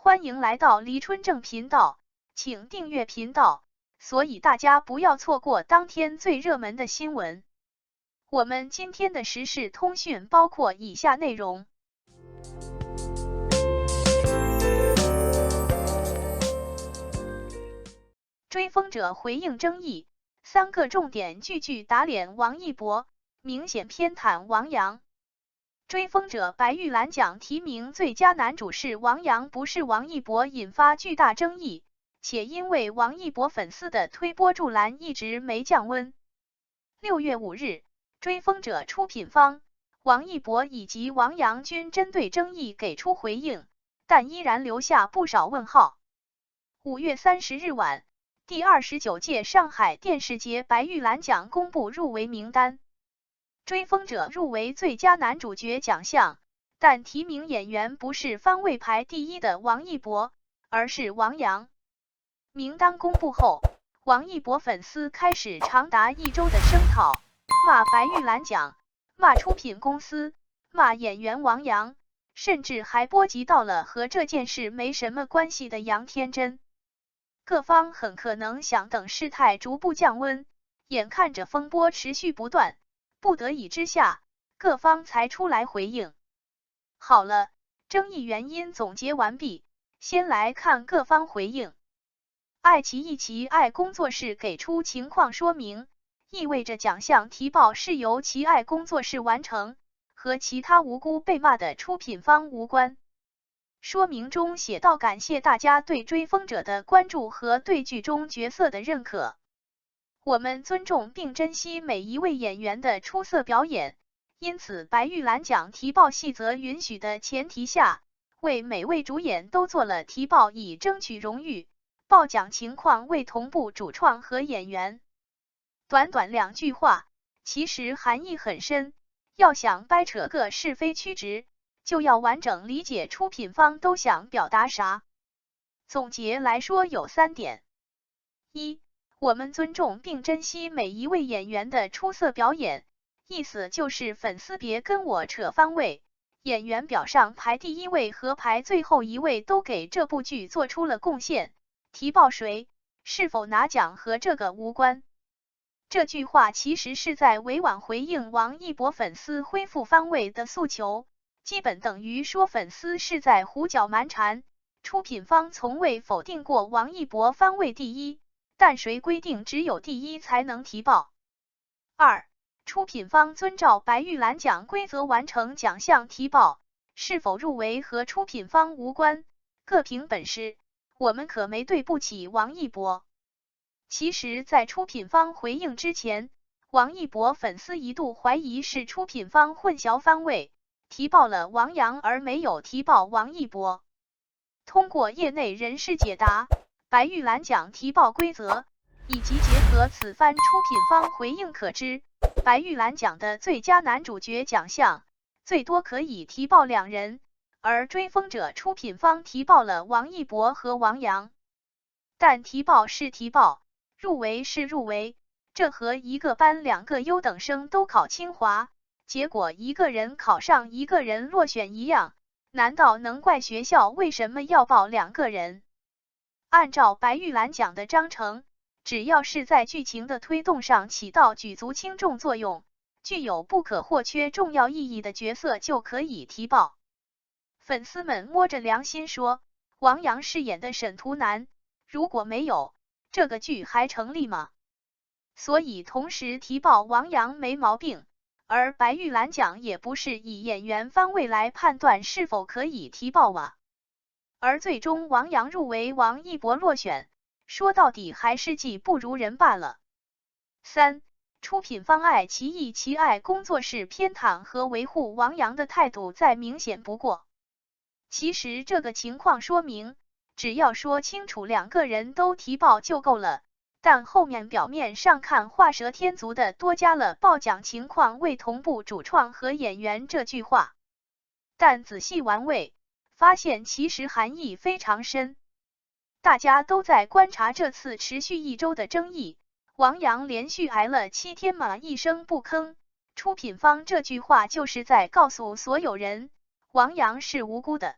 欢迎来到黎春正频道，请订阅频道，所以大家不要错过当天最热门的新闻。我们今天的时事通讯包括以下内容：追风者回应争议，3个重点句句打脸王一博，明显偏袒王阳。追风者白玉兰奖提名最佳男主是王阳，不是王一博，引发巨大争议，且因为王一博粉丝的推波助澜一直没降温。6月5日，追风者出品方、王一博以及王阳均针对争议给出回应，但依然留下不少问号。5月30日晚，第29届上海电视节白玉兰奖公布入围名单。追风者入围最佳男主角奖项，但提名演员不是番位排第1的王一博，而是王阳。名单公布后，王一博粉丝开始长达1周的声讨，骂白玉兰奖，骂出品公司，骂演员王阳，甚至还波及到了和这件事没什么关系的杨天真。各方很可能想等事态逐步降温，眼看着风波持续不断，不得已之下，各方才出来回应。好了，争议原因总结完毕，先来看各方回应。爱奇艺奇爱工作室给出情况说明，意味着奖项提报是由奇爱工作室完成，和其他无辜被骂的出品方无关。说明中写道，感谢大家对追风者的关注和对剧中角色的认可。我们尊重并珍惜每一位演员的出色表演，因此白玉兰奖提报细则允许的前提下，为每位主演都做了提报，以争取荣誉。报奖情况为同步主创和演员。短短2句话，其实含义很深，要想掰扯个是非曲直，就要完整理解出品方都想表达啥。总结来说有3点。1. 我们尊重并珍惜每一位演员的出色表演，意思就是粉丝别跟我扯方位，演员表上排第1位和排最后1位都给这部剧做出了贡献，提报谁，是否拿奖和这个无关。这句话其实是在委婉回应王一博粉丝恢复方位的诉求，基本等于说粉丝是在胡搅蛮缠，出品方从未否定过王一博方位第1，但谁规定只有第1才能提报。2. 出品方遵照白玉兰奖规则完成奖项提报，是否入围和出品方无关，各凭本事，我们可没对不起王一博。其实在出品方回应之前，王一博粉丝一度怀疑是出品方混淆方位，提报了王阳而没有提报王一博。通过业内人士解答白玉兰奖提报规则，以及结合此番出品方回应可知，白玉兰奖的最佳男主角奖项最多可以提报2人，而追风者出品方提报了王一博和王阳。但提报是提报，入围是入围，这和一个班2个优等生都考清华，结果一个人考上一个人落选一样，难道能怪学校为什么要报2个人？按照白玉兰奖的章程，只要是在剧情的推动上起到举足轻重作用，具有不可或缺重要意义的角色就可以提报。粉丝们摸着良心说，王阳饰演的沈图南，如果没有，这个剧还成立吗？所以同时提报王阳没毛病，而白玉兰奖也不是以演员方位来判断是否可以提报啊。而最终王阳入围，王一博落选，说到底还是技不如人罢了。3. 出品方爱奇艺奇爱工作室偏袒和维护王阳的态度再明显不过。其实这个情况说明，只要说清楚2个人都提报就够了，但后面表面上看画蛇添足的多加了报奖情况为同步主创和演员这句话，但仔细玩味，发现其实含义非常深。大家都在观察这次持续1周的争议，王阳连续挨了7天骂一声不吭，出品方这句话就是在告诉所有人，王阳是无辜的。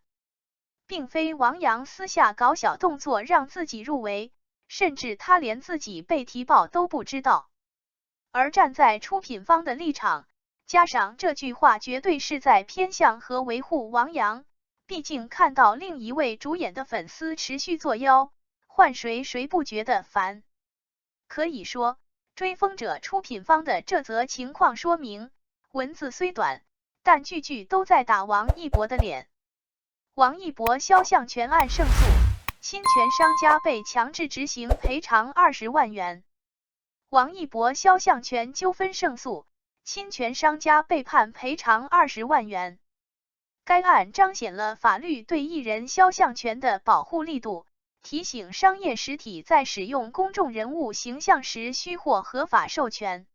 并非王阳私下搞小动作让自己入围，甚至他连自己被提报都不知道。而站在出品方的立场，加上这句话绝对是在偏向和维护王阳，毕竟看到另一位主演的粉丝持续作妖，换谁不觉得烦。可以说，追风者出品方的这则情况说明，文字虽短，但句句都在打王一博的脸。王一博肖像权案胜诉，侵权商家被强制执行赔偿20万元。王一博肖像权纠纷胜诉，侵权商家被判赔偿20万元。该案彰显了法律对艺人肖像权的保护力度，提醒商业实体在使用公众人物形象时需获合法授权。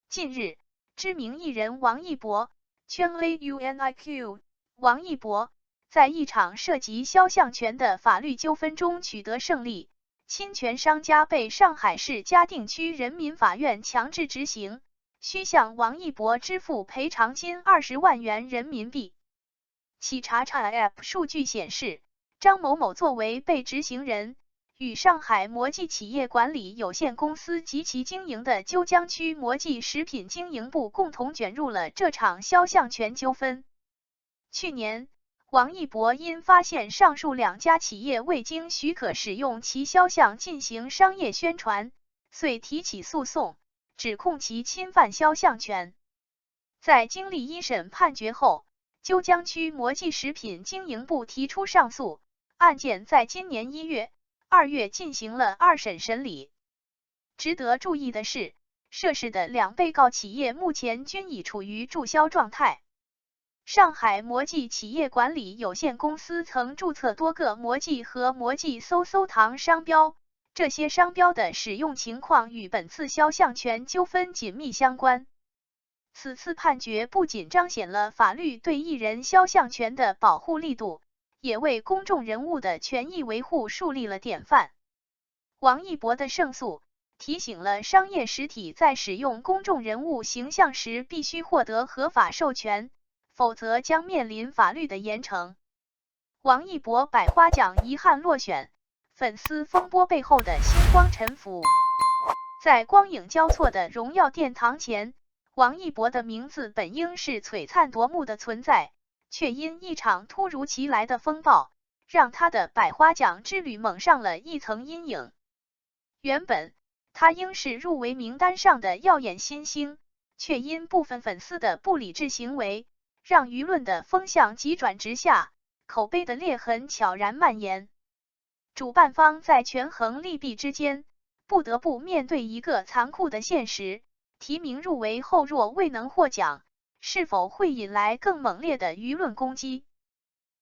近日，知名艺人王一博圈 AUNIQ 王一博在一场涉及肖像权的法律纠纷中取得胜利，侵权商家被上海市嘉定区人民法院强制执行，需向王一博支付赔偿金20万元人民币。企查查 App 数据显示，张某某作为被执行人，与上海魔记企业管理有限公司及其经营的鸠江区魔记食品经营部共同卷入了这场肖像权纠纷。去年，王一博因发现上述2家企业未经许可使用其肖像进行商业宣传，遂提起诉讼，指控其侵犯肖像权。在经历一审判决后，鸠江区魔记食品经营部提出上诉，案件在今年1月、2月进行了2审审理。值得注意的是，涉事的2被告企业目前均已处于注销状态。上海魔记企业管理有限公司曾注册多个魔记和魔记搜糖商标，这些商标的使用情况与本次肖像权纠纷紧密相关。此次判决不仅彰显了法律对艺人肖像权的保护力度，也为公众人物的权益维护树立了典范。王一博的胜诉，提醒了商业实体在使用公众人物形象时必须获得合法授权，否则将面临法律的严惩。王一博百花奖遗憾落选，粉丝风波背后的星光沉浮。在光影交错的荣耀殿堂前，王一博的名字本应是璀璨夺目的存在，却因一场突如其来的风暴，让他的百花奖之旅蒙上了一层阴影。原本他应是入围名单上的耀眼新星，却因部分粉丝的不理智行为，让舆论的风向急转直下，口碑的裂痕悄然蔓延。主办方在权衡利弊之间，不得不面对一个残酷的现实：提名入围后若未能获奖，是否会引来更猛烈的舆论攻击？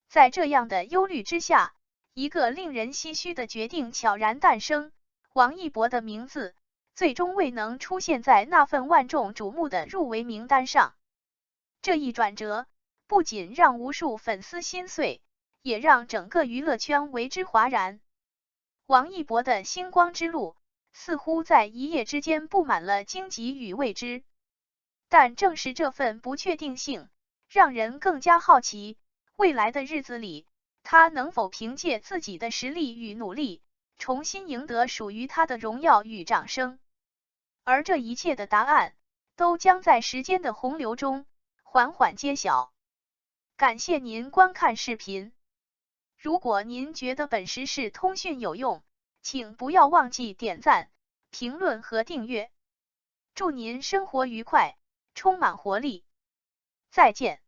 在这样的忧虑之下，一个令人唏嘘的决定悄然诞生，王一博的名字最终未能出现在那份万众瞩目的入围名单上。这一转折，不仅让无数粉丝心碎，也让整个娱乐圈为之哗然。王一博的星光之路，似乎在一夜之间布满了荆棘与未知。但正是这份不确定性，让人更加好奇，未来的日子里，他能否凭借自己的实力与努力，重新赢得属于他的荣耀与掌声。而这一切的答案，都将在时间的洪流中缓缓揭晓。感谢您观看视频。如果您觉得本时事通讯有用，请不要忘记点赞、评论和订阅。祝您生活愉快，充满活力。再见。